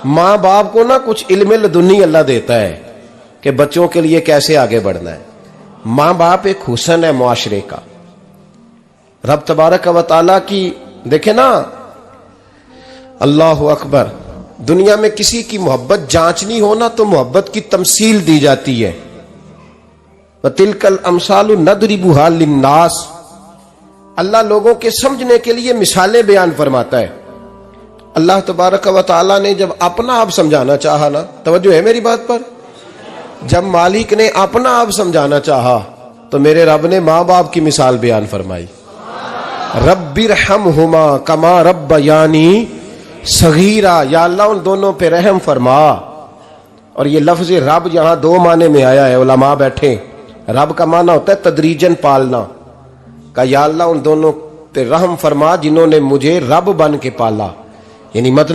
माँ बाप को ना कुछ इल्म लदुन्नी अल्लाह देता है कि बच्चों के लिए कैसे आगे बढ़ना है। माँ बाप एक हुस्न है मुआशरे का। रब तबारक व तआला की देखे ना, अल्लाह अकबर, दुनिया में किसी की मोहब्बत जांचनी हो ना तो मोहब्बत की तमसील दी जाती है। वतिलकल अमसालु नदरिबुहा लिन्नास, अल्लाह लोगों के समझने के लिए मिसालें बयान फरमाता है। अल्लाह तबारक व तआला ने जब अपना आप समझाना चाहा ना, तवज्जो है मेरी बात पर, जब मालिक ने अपना आप समझाना चाहा तो मेरे रब ने माँ बाप की मिसाल बयान फरमाई। रब्बिरहमहुमा कमा रब्बयानी सगीरा, या अल्लाह उन दोनों पे रहम फरमा। और ये लफ्ज रब यहां दो माने में आया है, उलमा बैठे। रब का माना होता है तदरीजन पालना का, या अल्लाह उन दोनों पे रहम फरमा जिन्होंने मुझे रब बन के पाला, यानी मतलब